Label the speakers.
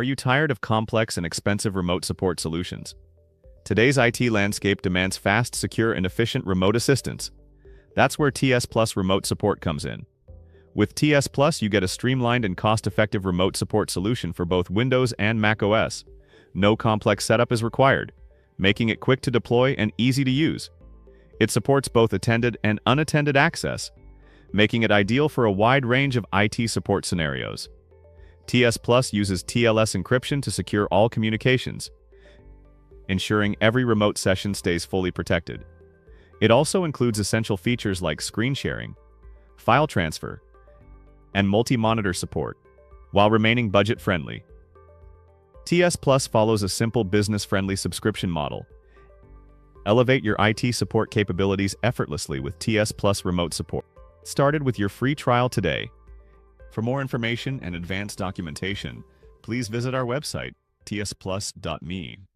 Speaker 1: you tired of complex and expensive remote support solutions? Today's IT landscape demands fast, secure, and efficient remote assistance. That's where TSplus remote support comes in. With TSplus, you get a streamlined and cost-effective remote support solution for both Windows and macOS. No complex setup is required, making it quick to deploy and easy to use. It supports both attended and unattended access, making it ideal for a wide range of IT support scenarios. TSplus uses TLS encryption to secure all communications, ensuring every remote session stays fully protected. It also includes essential features like screen sharing, file transfer, and multi-monitor support, while remaining budget-friendly. TSplus follows a simple business-friendly subscription model. Elevate your IT support capabilities effortlessly with TSplus remote support. Started with your free trial today. For more information and advanced documentation, please visit our website, tsplus.me.